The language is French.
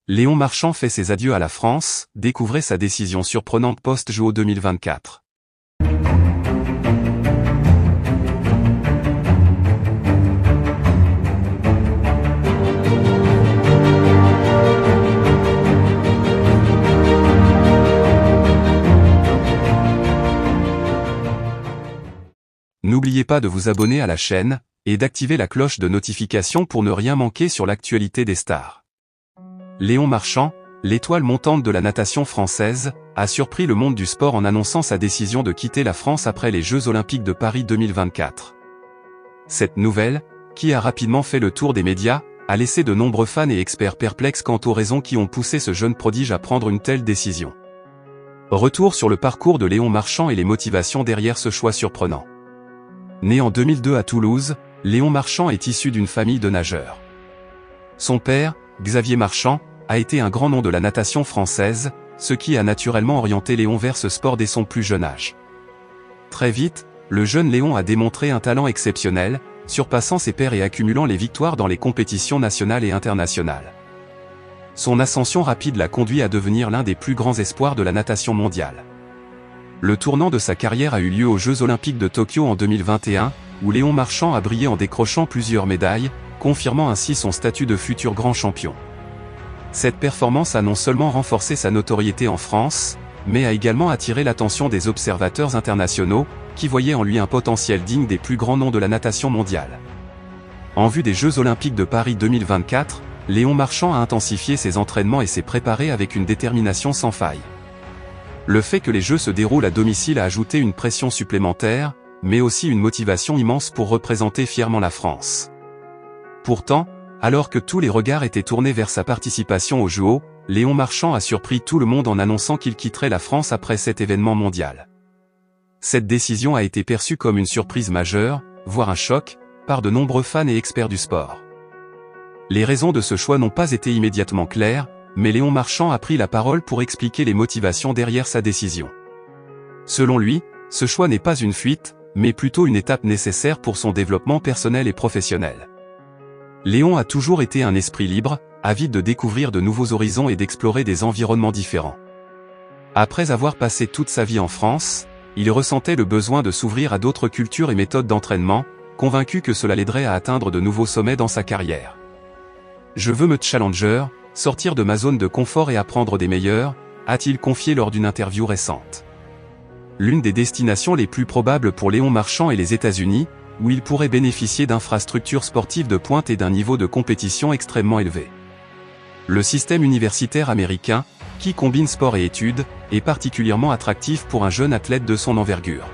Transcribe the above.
Léon Marchand fait ses adieux à la France, découvrez sa décision surprenante post-JO 2024. N'oubliez pas de vous abonner à la chaîne, et d'activer la cloche de notification pour ne rien manquer sur l'actualité des stars. Léon Marchand, l'étoile montante de la natation française, a surpris le monde du sport en annonçant sa décision de quitter la France après les Jeux Olympiques de Paris 2024. Cette nouvelle, qui a rapidement fait le tour des médias, a laissé de nombreux fans et experts perplexes quant aux raisons qui ont poussé ce jeune prodige à prendre une telle décision. Retour sur le parcours de Léon Marchand et les motivations derrière ce choix surprenant. Né en 2002 à Toulouse, Léon Marchand est issu d'une famille de nageurs. Son père, Xavier Marchand, a été un grand nom de la natation française, ce qui a naturellement orienté Léon vers ce sport dès son plus jeune âge. Très vite, le jeune Léon a démontré un talent exceptionnel, surpassant ses pairs et accumulant les victoires dans les compétitions nationales et internationales. Son ascension rapide l'a conduit à devenir l'un des plus grands espoirs de la natation mondiale. Le tournant de sa carrière a eu lieu aux Jeux Olympiques de Tokyo en 2021, où Léon Marchand a brillé en décrochant plusieurs médailles, confirmant ainsi son statut de futur grand champion. Cette performance a non seulement renforcé sa notoriété en France, mais a également attiré l'attention des observateurs internationaux, qui voyaient en lui un potentiel digne des plus grands noms de la natation mondiale. En vue des Jeux Olympiques de Paris 2024, Léon Marchand a intensifié ses entraînements et s'est préparé avec une détermination sans faille. Le fait que les Jeux se déroulent à domicile a ajouté une pression supplémentaire, mais aussi une motivation immense pour représenter fièrement la France. Pourtant, alors que tous les regards étaient tournés vers sa participation aux JO, Léon Marchand a surpris tout le monde en annonçant qu'il quitterait la France après cet événement mondial. Cette décision a été perçue comme une surprise majeure, voire un choc, par de nombreux fans et experts du sport. Les raisons de ce choix n'ont pas été immédiatement claires, mais Léon Marchand a pris la parole pour expliquer les motivations derrière sa décision. Selon lui, ce choix n'est pas une fuite, mais plutôt une étape nécessaire pour son développement personnel et professionnel. Léon a toujours été un esprit libre, avide de découvrir de nouveaux horizons et d'explorer des environnements différents. Après avoir passé toute sa vie en France, il ressentait le besoin de s'ouvrir à d'autres cultures et méthodes d'entraînement, convaincu que cela l'aiderait à atteindre de nouveaux sommets dans sa carrière. « Je veux me challenger, sortir de ma zone de confort et apprendre des meilleurs », a-t-il confié lors d'une interview récente. L'une des destinations les plus probables pour Léon Marchand est les États-Unis, où il pourrait bénéficier d'infrastructures sportives de pointe et d'un niveau de compétition extrêmement élevé. Le système universitaire américain, qui combine sport et études, est particulièrement attractif pour un jeune athlète de son envergure.